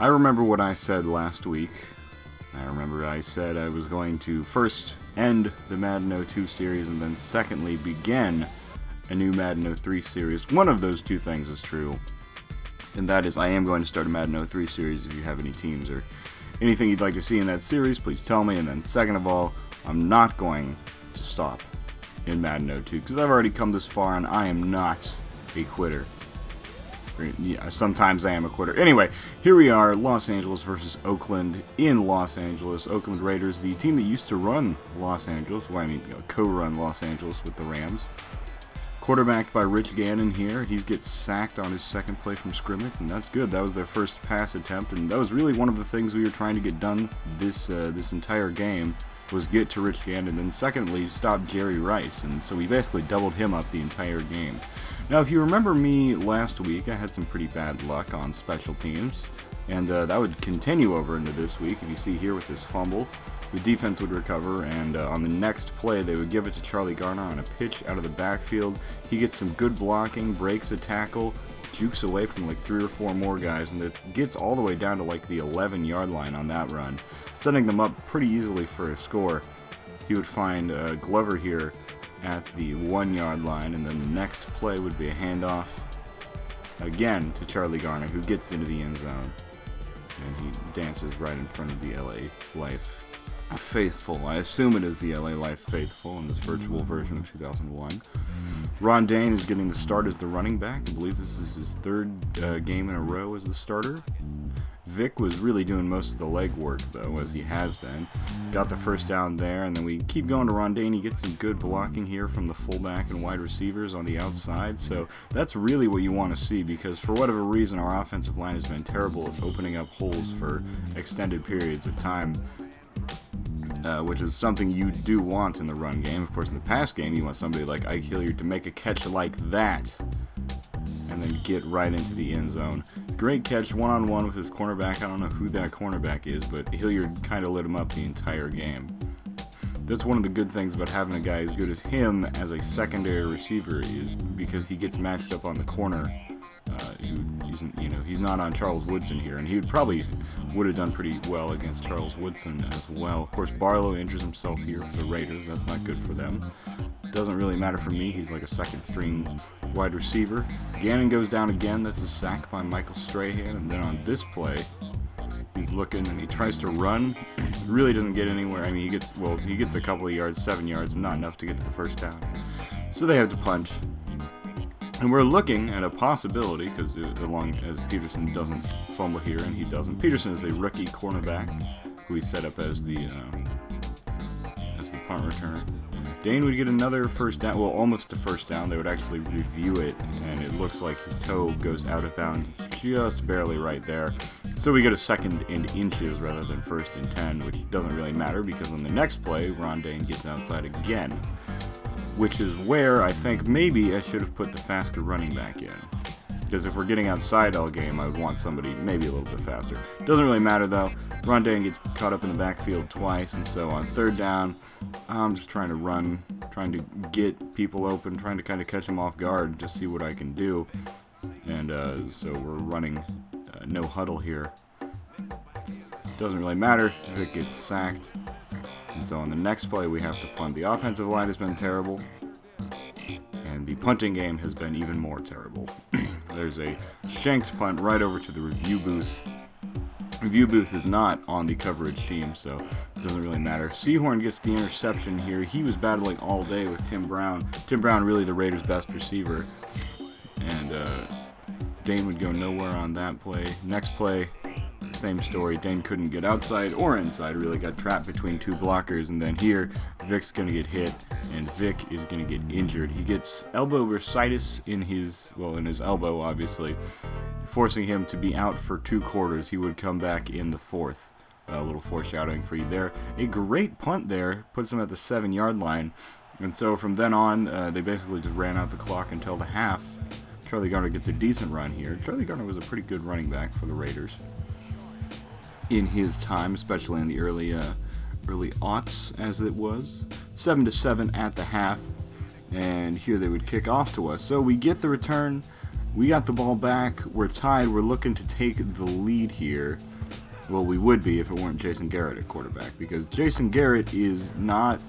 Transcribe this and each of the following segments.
I remember what I said last week. I remember I said I was going to first end the Madden 02 series and then secondly begin a new Madden 03 series. One of those two things is true, and that is I am going to start a Madden 03 series. If you have any teams or anything you'd like to see in that series, please tell me. And then second of all, I'm not going to stop in Madden 02 because I've already come this far and I am not a quitter. Yeah, sometimes I am a quitter. Anyway, here we are, Los Angeles versus Oakland in Los Angeles. Oakland Raiders, the team that used to run Los Angeles, co-run Los Angeles with the Rams. Quarterbacked by Rich Gannon here. He gets sacked on his second play from scrimmage, and that's good. That was their first pass attempt, and that was really one of the things we were trying to get done this entire game, was get to Rich Gannon, and secondly, stop Jerry Rice, and so we basically doubled him up the entire game. Now, if you remember me last week, I had some pretty bad luck on special teams, and that would continue over into this week. If you see here with this fumble, the defense would recover, and on the next play, they would give it to Charlie Garner on a pitch out of the backfield. He gets some good blocking, breaks a tackle, jukes away from like 3 or 4 more guys, and it gets all the way down to like the 11-yard line on that run, setting them up pretty easily for a score. He would find Glover here at the 1-yard line, and then the next play would be a handoff again to Charlie Garner, who gets into the end zone, and he dances right in front of the LA Life Faithful. I assume it is the LA Life Faithful in this virtual version of 2001. Ron Dane is getting the start as the running back. I believe this is his third game in a row as the starter. Vic was really doing most of the legwork, though, as he has been. Got the first down there, and then we keep going to Rondane. He gets some good blocking here from the fullback and wide receivers on the outside, so that's really what you want to see, because for whatever reason, our offensive line has been terrible at opening up holes for extended periods of time, which is something you do want in the run game. Of course, in the pass game, you want somebody like Ike Hilliard to make a catch like that, and then get right into the end zone. Great catch one-on-one with his cornerback. I don't know who that cornerback is, but Hilliard kind of lit him up the entire game. That's one of the good things about having a guy as good as him as a secondary receiver, is because he gets matched up on the corner. He's not on Charles Woodson here, and he would have done pretty well against Charles Woodson as well. Of course, Barlow injures himself here for the Raiders. That's not good for them. Doesn't really matter for me. He's like a second-string wide receiver. Gannon goes down again. That's a sack by Michael Strahan. And then on this play, he's looking and he tries to run. Really doesn't get anywhere. I mean, he gets a couple of yards, 7 yards, not enough to get to the first down. So they have to punt. And we're looking at a possibility, because as long as Peterson doesn't fumble here, and he doesn't. Peterson is a rookie cornerback who we set up as the punt returner. Dane would get another first down, well, almost a first down. They would actually review it, and it looks like his toe goes out of bounds just barely right there. So we get a second and inches rather than first and 10, which doesn't really matter because on the next play, Ron Dane gets outside again, which is where I think maybe I should have put the faster running back in. Because if we're getting outside all game, I would want somebody maybe a little bit faster. Doesn't really matter though. Rondane gets caught up in the backfield twice, and so on third down, I'm just trying to run, trying to get people open, trying to kind of catch them off guard, just see what I can do. And so we're running no huddle here. Doesn't really matter if it gets sacked. And so on the next play, we have to punt. The offensive line has been terrible, and the punting game has been even more terrible. There's a shanked punt right over to the review booth. Review booth is not on the coverage team, so it doesn't really matter. Seahorn gets the interception here. He was battling all day with Tim Brown. Tim Brown really the Raiders' best receiver. And Dane would go nowhere on that play. Next play, same story. Dane couldn't get outside or inside, really got trapped between two blockers, and then here Vic's going to get hit, and Vic is going to get injured. He gets elbow bursitis in his elbow, obviously, forcing him to be out for 2 quarters. He would come back in the 4th. A little foreshadowing for you there. A great punt there, puts him at the 7-yard line, and so from then on, they basically just ran out the clock until the half. Charlie Garner gets a decent run here. Charlie Garner was a pretty good running back for the Raiders in his time, especially in the early aughts, as it was. 7-7 at the half, and here they would kick off to us. So we get the return, We got the ball back. We're tied. We're looking to take the lead here. Well, we would be if it weren't Jason Garrett at quarterback, because Jason Garrett is not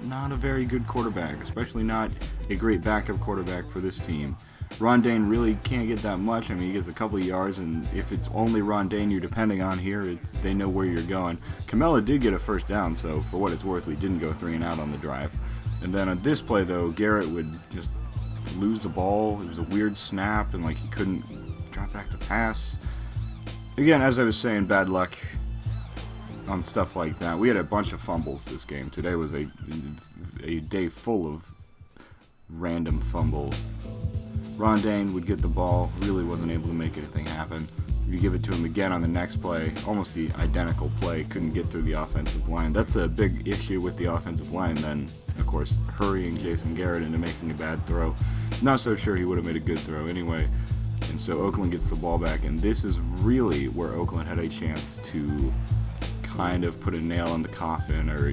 a very good quarterback, especially not a great backup quarterback for this team. Ron Dane really can't get that much. I mean, he gets a couple of yards, and if it's only Ron Dane you're depending on here, they know where you're going. Camella did get a first down, so for what it's worth, we didn't go 3 and out on the drive. And then on this play, though, Garrett would just lose the ball. It was a weird snap, and he couldn't drop back to pass. Again, as I was saying, bad luck on stuff like that. We had a bunch of fumbles this game. Today was a day full of random fumbles. Ron Dane would get the ball, really wasn't able to make anything happen. You give it to him again on the next play, almost the identical play, couldn't get through the offensive line. That's a big issue with the offensive line. Then, of course, hurrying Jason Garrett into making a bad throw. Not so sure he would have made a good throw anyway. And so Oakland gets the ball back, and this is really where Oakland had a chance to kind of put a nail in the coffin, or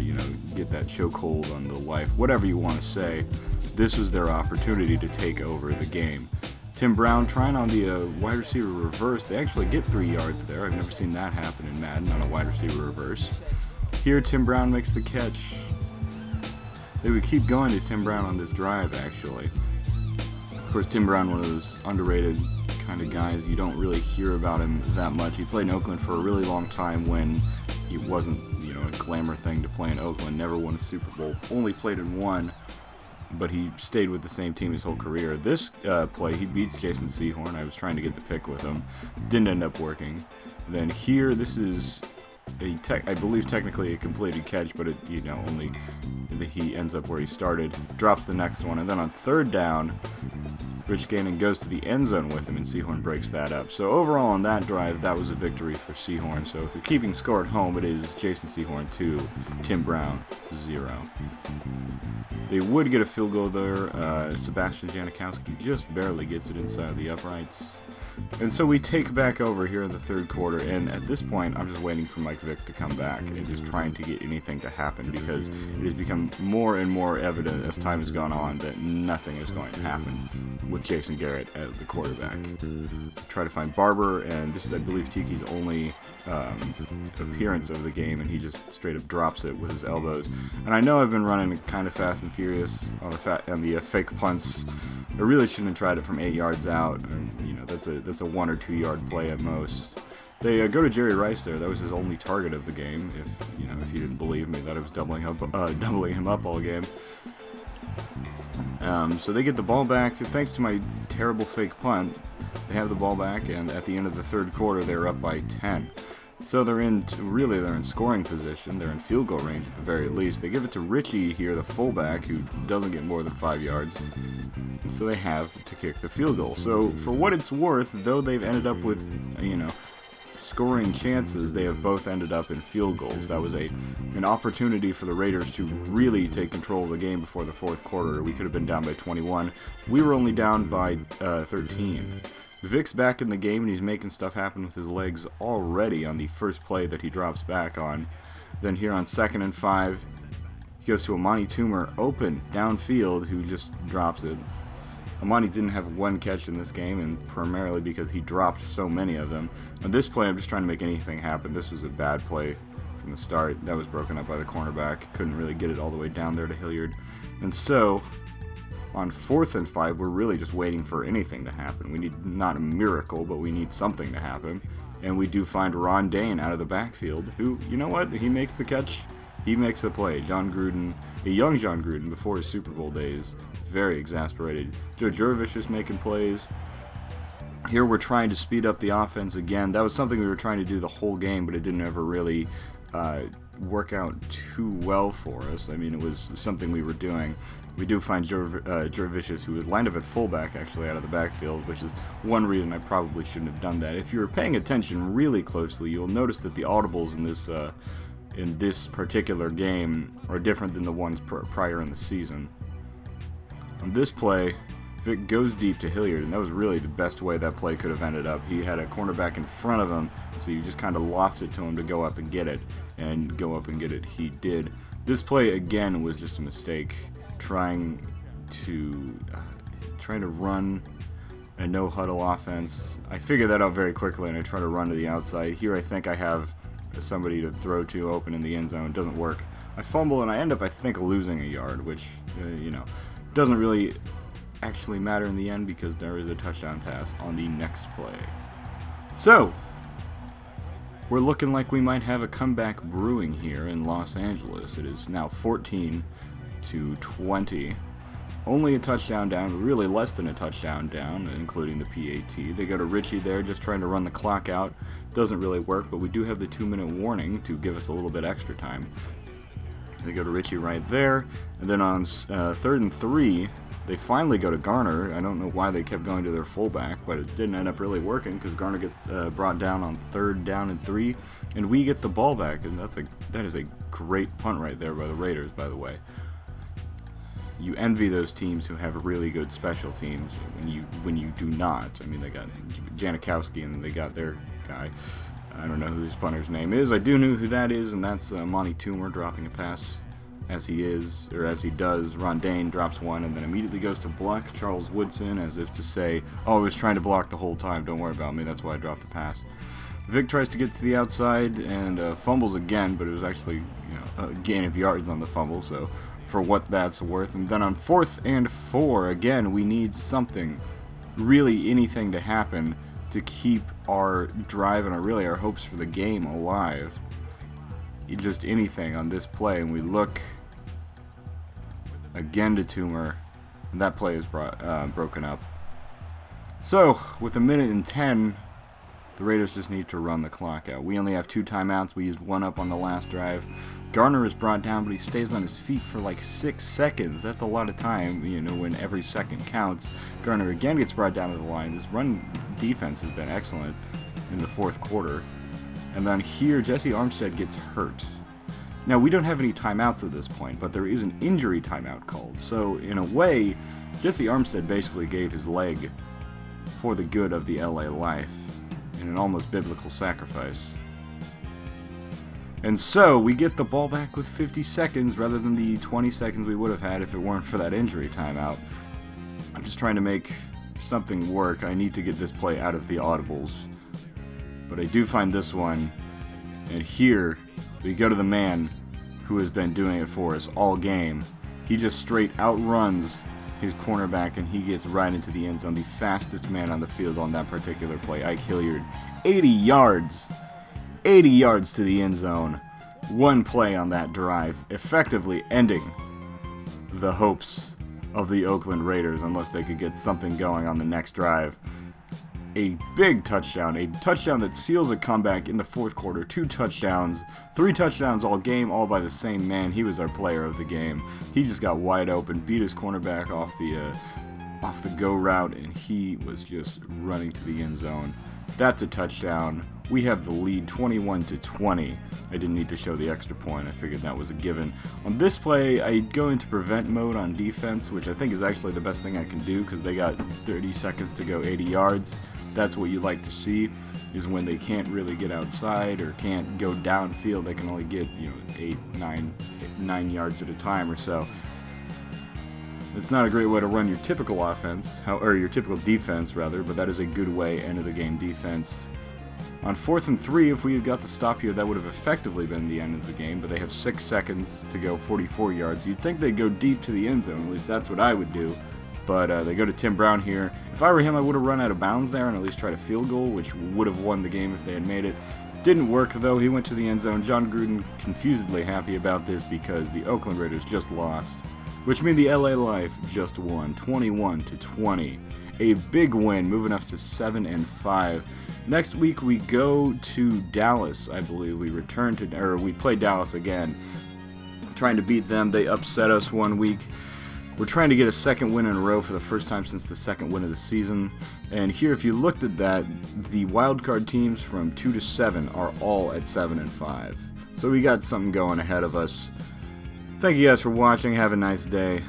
get that chokehold on the life, whatever you want to say. This was their opportunity to take over the game. Tim Brown trying on the wide receiver reverse. They actually get 3 yards there. I've never seen that happen in Madden on a wide receiver reverse. Here Tim Brown makes the catch. They would keep going to Tim Brown on this drive, actually. Of course, Tim Brown, one of those underrated kind of guys. You don't really hear about him that much. He played in Oakland for a really long time when it wasn't, a glamour thing to play in Oakland. Never won a Super Bowl. Only played in one, but he stayed with the same team his whole career. This play, he beats Jason Sehorn. I was trying to get the pick with him. Didn't end up working. Then here, this is I believe technically a completed catch, but only he ends up where he started. Drops the next one, and then on 3rd down, Rich Gannon goes to the end zone with him, and Sehorn breaks that up. So overall on that drive, that was a victory for Sehorn. So if you're keeping score at home, it is Jason Sehorn 2, Tim Brown 0. They would get a field goal there. Sebastian Janikowski just barely gets it inside the uprights. And so we take back over here in the 3rd quarter, and at this point, I'm just waiting for Mike Vick to come back and just trying to get anything to happen, because it has become more and more evident as time has gone on that nothing is going to happen with Jason Garrett as the quarterback. Try to find Barber, and this is, I believe, Tiki's only appearance of the game, and he just straight up drops it with his elbows. And I know I've been running kind of fast and furious on the fake punts. I really shouldn't have tried it from 8 yards out. That's a 1 or 2 yard play at most. They go to Jerry Rice there. That was his only target of the game. If you didn't believe me that I was doubling him up all game. So they get the ball back. Thanks to my terrible fake punt, they have the ball back, and at the end of the 3rd quarter, they're up by 10. So they're in scoring position. They're in field goal range at the very least. They give it to Richie here, the fullback, who doesn't get more than 5 yards. So they have to kick the field goal. So for what it's worth, though they've ended up with, scoring chances, they have both ended up in field goals. That was an opportunity for the Raiders to really take control of the game before the 4th quarter. We could have been down by 21. We were only down by 13. Vic's back in the game, and he's making stuff happen with his legs already on the first play that he drops back on. Then here on 2nd and 5, he goes to Amani Toomer, open downfield, who just drops it. Amani didn't have one catch in this game, and primarily because he dropped so many of them. On this play, I'm just trying to make anything happen. This was a bad play from the start. That was broken up by the cornerback. Couldn't really get it all the way down there to Hilliard. And so on 4th and 5, we're really just waiting for anything to happen. We need not a miracle, but we need something to happen. And we do find Ron Dane out of the backfield, who, you know what? He makes the catch. He makes the play. John Gruden, a young John Gruden before his Super Bowl days, very exasperated. Joe Jurevich is making plays. Here we're trying to speed up the offense again. That was something we were trying to do the whole game, but it didn't ever really work out too well for us. I mean, it was something we were doing. We do find Jurevich, who was lined up at fullback, actually, out of the backfield, which is one reason I probably shouldn't have done that. If you were paying attention really closely, you'll notice that the audibles in this particular game are different than the ones prior in the season. On this play, Vic goes deep to Hilliard, and that was really the best way that play could have ended up. He had a cornerback in front of him, so you just kind of lofted it to him to go up and get it, and go up and get it. He did. This play, again, was just a mistake, trying to run a no-huddle offense. I figure that out very quickly, and I try to run to the outside. Here I think I have somebody to throw to open in the end zone. It doesn't work. I fumble, and I end up, I think, losing a yard, which, doesn't really actually matter in the end because there is a touchdown pass on the next play. So, we're looking like we might have a comeback brewing here in Los Angeles. It is now 14-20. Only a touchdown down, really less than a touchdown down, including the PAT. They go to Richie there, just trying to run the clock out. Doesn't really work, but we do have the 2-minute warning to give us a little bit extra time. They go to Richie right there, and then on 3rd and 3, they finally go to Garner. I don't know why they kept going to their fullback, but it didn't end up really working because Garner gets brought down on 3rd down and 3, and we get the ball back, and that is a great punt right there by the Raiders, by the way. You envy those teams who have really good special teams when you do not. I mean, they got Janikowski and they got their guy. I don't know who his punter's name is. I do know who that is, and that's Monty Toomer dropping a pass as he does. Ron Dane drops one and then immediately goes to block Charles Woodson as if to say, oh, I was trying to block the whole time. Don't worry about me. That's why I dropped the pass. Vic tries to get to the outside and fumbles again, but it was actually a gain of yards on the fumble, so for what that's worth. And then on 4th and 4, again, we need something, really anything to happen to keep our drive and our hopes for the game alive. Just anything on this play, and we look again to Toomer, and that play is broken up. So, with 1:10, the Raiders just need to run the clock out. We only have 2 timeouts. We used 1 up on the last drive. Garner is brought down, but he stays on his feet for like 6 seconds. That's a lot of time, when every second counts. Garner again gets brought down to the line. This run defense has been excellent in the 4th quarter. And then here, Jesse Armstead gets hurt. Now, we don't have any timeouts at this point, but there is an injury timeout called. So, in a way, Jesse Armstead basically gave his leg for the good of the LA Life in an almost biblical sacrifice. And so, we get the ball back with 50 seconds rather than the 20 seconds we would have had if it weren't for that injury timeout. I'm just trying to make something work. I need to get this play out of the audibles. But I do find this one, and here we go to the man who has been doing it for us all game. He just straight outruns his cornerback, and he gets right into the end zone. The fastest man on the field on that particular play, Ike Hilliard. 80 yards! 80 yards to the end zone. One play on that drive, effectively ending the hopes of the Oakland Raiders unless they could get something going on the next drive. A big touchdown, a touchdown that seals a comeback in the 4th quarter. 2 touchdowns, 3 touchdowns all game, all by the same man. He was our player of the game. He just got wide open, beat his cornerback off the go route, and he was just running to the end zone. That's a touchdown. We have the lead 21-20. I didn't need to show the extra point. I figured that was a given. On this play, I go into prevent mode on defense, which I think is actually the best thing I can do because they got 30 seconds to go 80 yards. That's what you like to see, is when they can't really get outside or can't go downfield. They can only get 9 yards at a time or so. It's not a great way to run your typical offense, or your typical defense rather, but that is a good way, end of the game defense. On 4th and 3, if we had got the stop here, that would have effectively been the end of the game, but they have 6 seconds to go 44 yards. You'd think they'd go deep to the end zone, at least that's what I would do. But they go to Tim Brown here. If I were him, I would have run out of bounds there and at least tried a field goal, which would have won the game if they had made it. Didn't work, though. He went to the end zone. John Gruden confusedly happy about this because the Oakland Raiders just lost, which means the LA Life just won 21-20. A big win, moving us to 7-5. Next week we go to Dallas, I believe. We play Dallas again, trying to beat them. They upset us one week. We're trying to get a second win in a row for the first time since the second win of the season. And here, if you looked at that, the wildcard teams from 2 to 7 are all at 7-5. So we got something going ahead of us. Thank you guys for watching. Have a nice day.